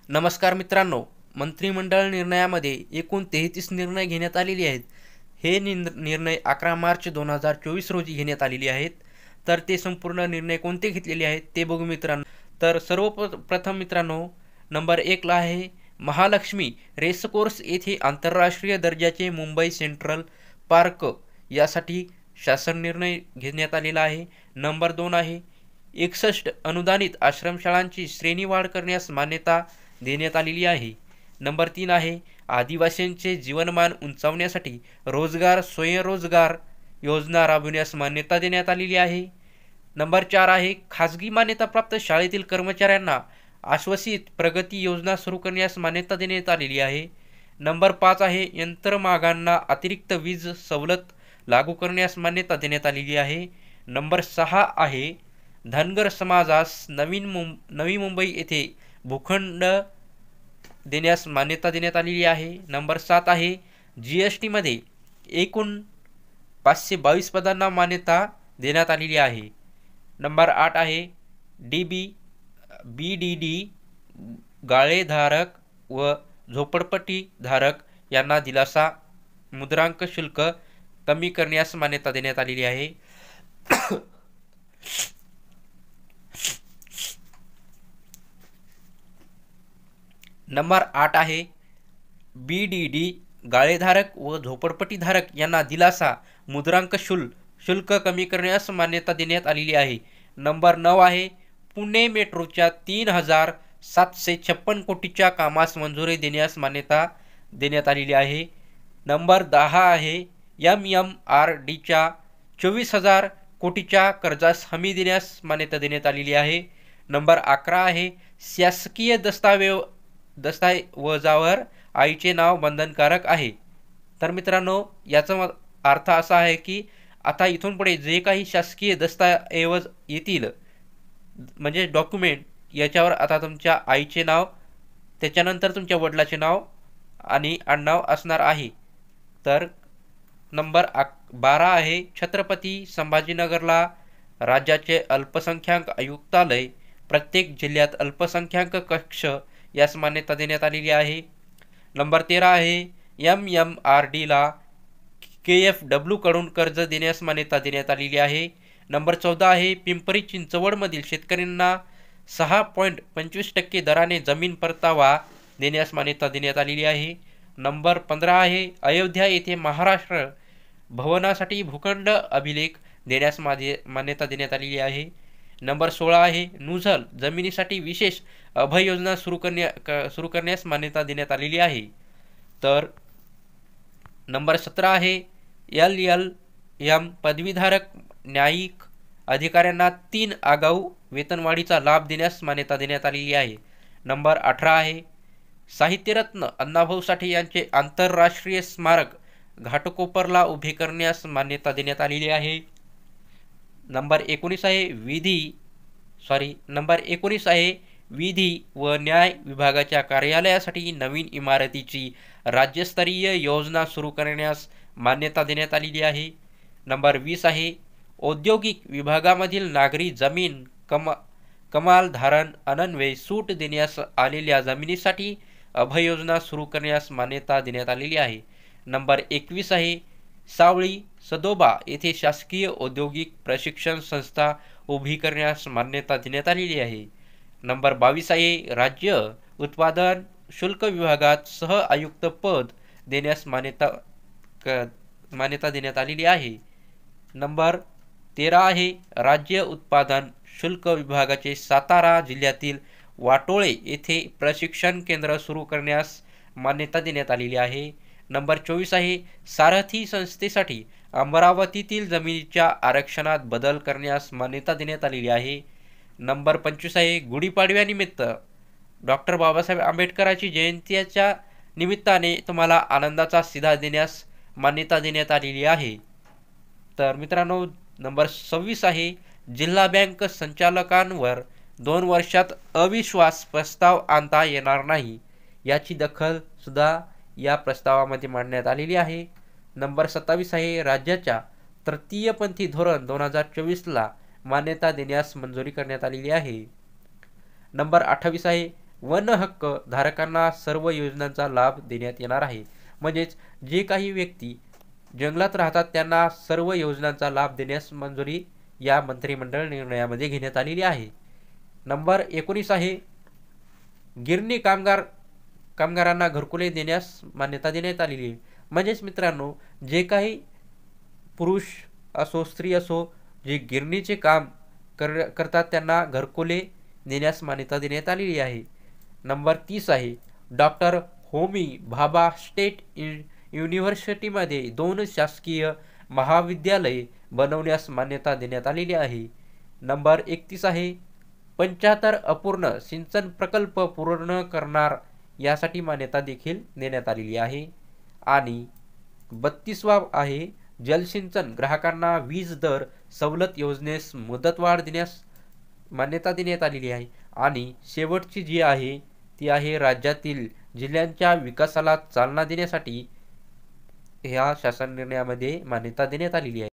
नमस्कार मित्रांनो, मंत्रिमंडळ निर्णयामध्ये एकूण 33 निर्णय घेण्यात आलेले आहेत. हे निर्णय 11 मार्च 2024 रोजी घेण्यात आलेले आहेत. तर ते संपूर्ण निर्णय कोणते घेतलेले आहेत ते बघू मित्रांनो. तर सर्वप्रथम मित्रांनो, नंबर 1 ला आहे महालक्ष्मी रेसकोर्स येथे आंतरराष्ट्रीय दर्जाचे मुंबई सेंट्रल पार्क यासाठी शासन निर्णय घेण्यात आलेला आहे. नंबर 2 आहे 61 अनुदानित आश्रमशाळांची श्रेणीवाढ करण्यास मान्यता देण्यात आलेली आहे. नंबर 3 आहे आदिवासींचे जीवनमान उंचावण्यासाठी रोजगार स्वयंरोजगार योजना राबविण्यास मान्यता देण्यात आलेली आहे. नंबर 4 आहे खाजगी मान्यताप्राप्त शाळेतील कर्मचाऱ्यांना आश्वासित प्रगती योजना सुरू करण्यास मान्यता देण्यात आलेली आहे. नंबर 5 आहे यंत्रमागांना अतिरिक्त वीज सवलत लागू करण्यास मान्यता देण्यात आलेली आहे. नंबर 6 आहे धनगर समाजास नवी मुंबई येथे भूखंड देण्यास मान्यता देण्यात आलेली आहे. नंबर 7 आहे GSTमध्ये एकूण 522 पदांना मान्यता देण्यात आलेली आहे. नंबर 8 आहे BDD गाळेधारक व झोपडपट्टीधारक यांना दिलासा मुद्रांक शुल्क कमी करण्यास मान्यता देण्यात आलेली आहे. नंबर 8 आहे BDD गाळेधारक व झोपडपट्टीधारक यांना दिलासा मुद्रांक शुल्क कमी करण्यास मान्यता देण्यात आलेली आहे. नंबर 9 आहे पुणे मेट्रोच्या 3756 कोटीच्या कामास मंजुरी देण्यास मान्यता देण्यात आलेली आहे. नंबर 10 आहे MMRDच्या 24,000 कोटीच्या कर्जास हमी देण्यास मान्यता देण्यात आलेली आहे. नंबर 11 आहे शासकीय दस्तावेजावर आईचे नाव बंधनकारक आहे. तर मित्रांनो, याचा अर्थ असा आहे की आता इथून पुढे जे काही शासकीय दस्तऐवज येतील म्हणजे डॉक्युमेंट, याच्यावर आता तुमच्या आईचे नाव, त्याच्यानंतर तुमच्या वडिलाचे नाव आणि आडनाव असणार आहे. तर नंबर 12 आहे छत्रपती संभाजीनगरला राज्याचे अल्पसंख्याक आयुक्तालय, प्रत्येक जिल्ह्यात अल्पसंख्याक कक्ष यास मान्यता देण्यात आलेली आहे. नंबर 13 आहे MMRDला KFW कडून कर्ज देण्यास मान्यता देण्यात आलेली आहे. नंबर 14 आहे पिंपरी चिंचवडमधील शेतकऱ्यांना 6.25% दराने जमीन परतावा देण्यास मान्यता देण्यात आलेली आहे. नंबर 15 आहे अयोध्या येथे महाराष्ट्र भवनासाठी भूखंड अभिलेख देण्यास मान्यता देण्यात आलेली आहे. नंबर 16 आहे नुझल जमिनीसाठी विशेष अभय योजना सुरू करण्यास मान्यता देण्यात आलेली आहे. तर नंबर 17 आहे LLM पदवीधारक न्यायिक अधिकाऱ्यांना 3 आगाऊ वेतनवाढीचा लाभ देण्यास मान्यता देण्यात आलेली आहे. नंबर 18 आहे साहित्यरत्न अण्णाभाऊ साठे यांचे आंतरराष्ट्रीय स्मारक घाटकोपरला उभे करण्यास मान्यता देण्यात आलेली आहे. नंबर 19 आहे विधी व न्याय विभागाच्या कार्यालयासाठी नवीन इमारतीची राज्यस्तरीय योजना सुरू करण्यास मान्यता देण्यात आलेली आहे. नंबर 20 आहे औद्योगिक विभागामधील नागरी जमीन कमाल धारण अनन्वये सूट देण्यास आलेल्या जमिनीसाठी अभय योजना सुरू करण्यास मान्यता देण्यात आलेली आहे. नंबर 21 आहे सावळी सदोबा येथे शासकीय औद्योगिक प्रशिक्षण संस्था उभी करण्यास मान्यता देण्यात आलेली आहे. नंबर 22 आहे राज्य उत्पादन शुल्क विभागात सह आयुक्त पद देण्यास मान्यता देण्यात आलेली आहे. नंबर 13 आहे राज्य उत्पादन शुल्क विभागाचे सातारा जिल्ह्यातील वाटोळे येथे प्रशिक्षण केंद्र सुरू करण्यास मान्यता देण्यात आलेली आहे. नंबर 24 आहे सारथी संस्थेसाठी अमरावतीतील जमिनीच्या आरक्षणात बदल करण्यास मान्यता देण्यात आलेली आहे. नंबर 25 आहे गुढीपाडव्यानिमित्त डॉक्टर बाबासाहेब आंबेडकरांची जयंतीच्या निमित्ताने तुम्हाला आनंदाचा शिधा देण्यास मान्यता देण्यात आलेली आहे. तर मित्रांनो, नंबर 26 आहे जिल्हा बँक संचालकांवर 2 वर्षात अविश्वास प्रस्ताव आणता येणार नाही, याची दखल सुद्धा या प्रस्तावामध्ये मांडण्यात आलेली आहे. नंबर 27 आहे राज्याच्या तृतीयपंथी धोरण 2024ला मान्यता देण्यास मंजुरी करण्यात आलेली आहे. नंबर 28 आहे वन हक्क धारकांना सर्व योजनांचा लाभ देण्यात येणार आहे. म्हणजेच जे काही व्यक्ती जंगलात राहतात त्यांना सर्व योजनांचा लाभ देण्यास मंजुरी या मंत्रिमंडळ निर्णयामध्ये घेण्यात आलेली आहे. नंबर 19 आहे गिरणी कामगारांना घरकुले देण्यास मान्यता देण्यात आलेली आहे. म्हणजेच मित्रांनो, जे काही पुरुष असो स्त्री असो जे गिरणीचे काम करतात त्यांना घरकुले देण्यास मान्यता देण्यात आलेली आहे. नंबर 30 आहे डॉक्टर होमी भाभा स्टेट युनिव्हर्सिटीमध्ये 2 शासकीय महाविद्यालये बनवण्यास मान्यता देण्यात आलेली आहे. नंबर 31 आहे 75 अपूर्ण सिंचन प्रकल्प पूर्ण करणार यासाठी मान्यता देखील देण्यात आलेली आहे. आणि 32वा आहे जलसिंचन ग्राहकांना वीज दर सवलत योजनेस मुदतवाढ देण्यास मान्यता देण्यात आलेली आहे. आणि शेवटची जी आहे ती आहे राज्यातील जिल्ह्यांच्या विकासाला चालना देण्यासाठी ह्या शासन निर्णयामध्ये मान्यता देण्यात आलेली आहे.